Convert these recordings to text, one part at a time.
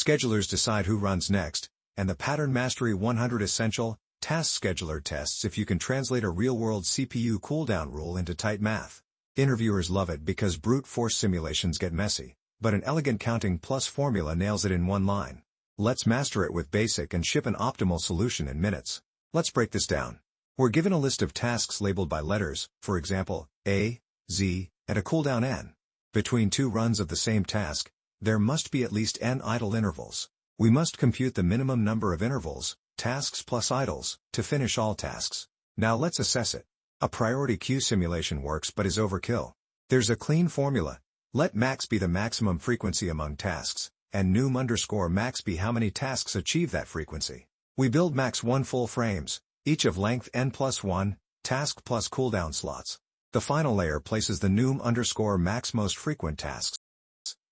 Schedulers decide who runs next, and the Pattern Mastery 100 Essential Task Scheduler tests if you can translate a real-world CPU cooldown rule into tight math. Interviewers love it because brute force simulations get messy, but an elegant counting plus formula nails it in one line. Let's master it with basic and ship an optimal solution in minutes. Let's break this down. We're given a list of tasks labeled by letters, for example, A, Z, and a cooldown N. Between two runs of the same task, there must be at least N idle intervals. We must compute the minimum number of intervals, tasks plus idles, to finish all tasks. Now let's assess it. A priority queue simulation works but is overkill. There's a clean formula. Let max be the maximum frequency among tasks, and num_max be how many tasks achieve that frequency. We build max 1 full frames, each of length n+1, task plus cooldown slots. The final layer places the num_max most frequent tasks.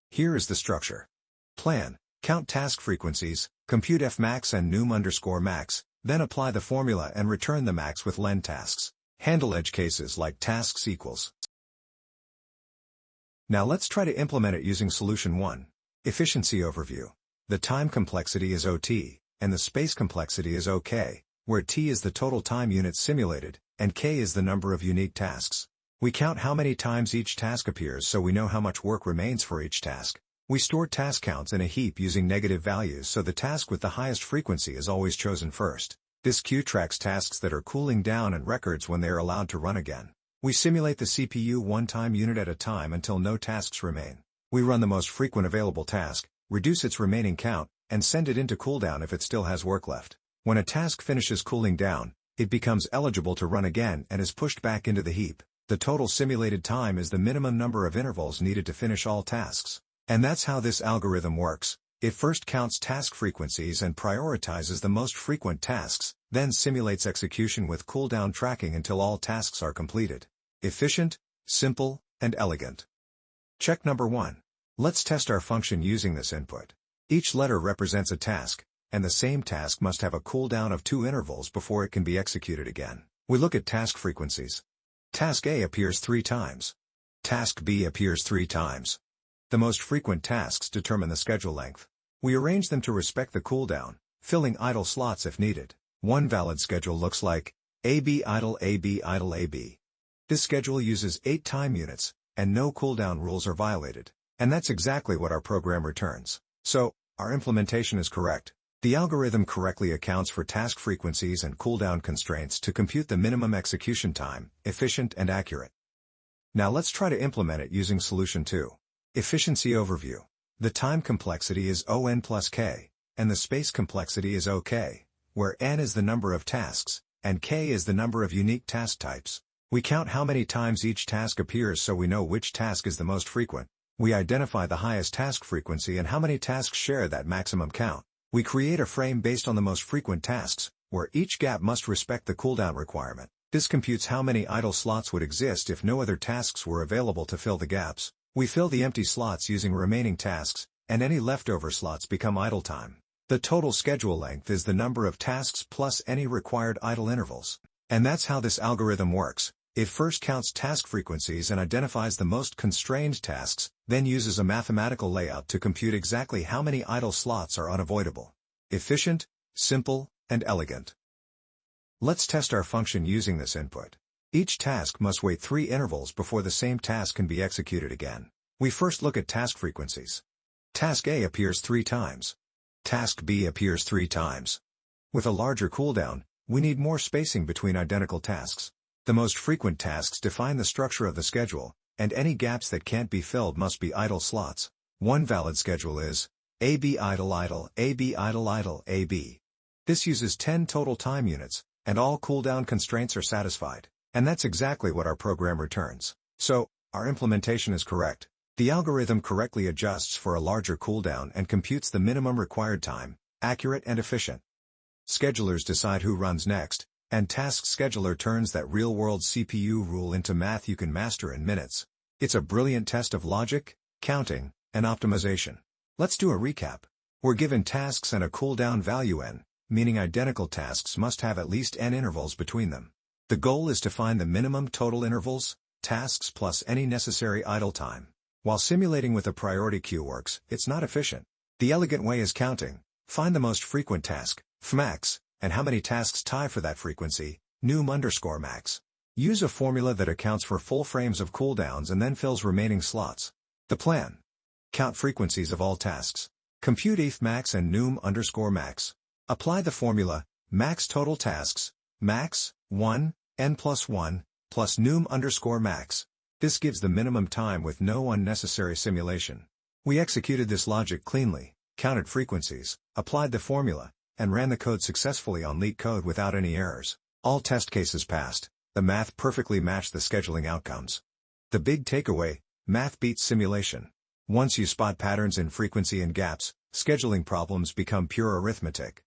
Here is the structure. Plan, count task frequencies, compute fmax and num_max, then apply the formula and return the max with len tasks. Handle edge cases like tasks equals. Now let's try to implement it using solution 1. Efficiency overview. The time complexity is OT, and the space complexity is OK, where T is the total time units simulated, and K is the number of unique tasks. We count how many times each task appears so we know how much work remains for each task. We store task counts in a heap using negative values so the task with the highest frequency is always chosen first. This queue tracks tasks that are cooling down and records when they are allowed to run again. We simulate the CPU one time unit at a time until no tasks remain. We run the most frequent available task, reduce its remaining count, and send it into cooldown if it still has work left. When a task finishes cooling down, it becomes eligible to run again and is pushed back into the heap. The total simulated time is the minimum number of intervals needed to finish all tasks. And that's how this algorithm works. It first counts task frequencies and prioritizes the most frequent tasks, then simulates execution with cooldown tracking until all tasks are completed. Efficient, simple, and elegant. Check number 1. Let's test our function using this input. Each letter represents a task, and the same task must have a cooldown of 2 intervals before it can be executed again. We look at task frequencies. Task A appears 3 times. Task B appears 3 times. The most frequent tasks determine the schedule length. We arrange them to respect the cooldown, filling idle slots if needed. One valid schedule looks like AB idle AB idle AB. This schedule uses 8 time units, and no cooldown rules are violated. And that's exactly what our program returns. So, our implementation is correct. The algorithm correctly accounts for task frequencies and cooldown constraints to compute the minimum execution time, efficient and accurate. Now let's try to implement it using solution 2. Efficiency overview. The time complexity is O(n) plus k, and the space complexity is OK, where n is the number of tasks, and k is the number of unique task types. We count how many times each task appears so we know which task is the most frequent. We identify the highest task frequency and how many tasks share that maximum count. We create a frame based on the most frequent tasks, where each gap must respect the cooldown requirement. This computes how many idle slots would exist if no other tasks were available to fill the gaps. We fill the empty slots using remaining tasks, and any leftover slots become idle time. The total schedule length is the number of tasks plus any required idle intervals. And that's how this algorithm works. It first counts task frequencies and identifies the most constrained tasks, then uses a mathematical layout to compute exactly how many idle slots are unavoidable. Efficient, simple, and elegant. Let's test our function using this input. Each task must wait 3 intervals before the same task can be executed again. We first look at task frequencies. Task A appears 3 times. Task B appears 3 times. With a larger cooldown, we need more spacing between identical tasks. The most frequent tasks define the structure of the schedule, and any gaps that can't be filled must be idle slots. One valid schedule is AB idle idle AB idle idle AB. This uses 10 total time units, and all cooldown constraints are satisfied. And that's exactly what our program returns. So, our implementation is correct. The algorithm correctly adjusts for a larger cooldown and computes the minimum required time, accurate and efficient. Schedulers decide who runs next, and Task Scheduler turns that real-world CPU rule into math you can master in minutes. It's a brilliant test of logic, counting, and optimization. Let's do a recap. We're given tasks and a cooldown value n, meaning identical tasks must have at least n intervals between them. The goal is to find the minimum total intervals, tasks plus any necessary idle time. While simulating with a priority queue works, it's not efficient. The elegant way is counting. Find the most frequent task, fmax, and how many tasks tie for that frequency, num_max. Use a formula that accounts for full frames of cooldowns and then fills remaining slots. The plan. Count frequencies of all tasks. Compute fmax and num_max. Apply the formula, max total tasks, max, 1, n plus 1, plus num_max. This gives the minimum time with no unnecessary simulation. We executed this logic cleanly, counted frequencies, applied the formula, and ran the code successfully on LeetCode without any errors. All test cases passed. The math perfectly matched the scheduling outcomes. The big takeaway, math beats simulation. Once you spot patterns in frequency and gaps, scheduling problems become pure arithmetic.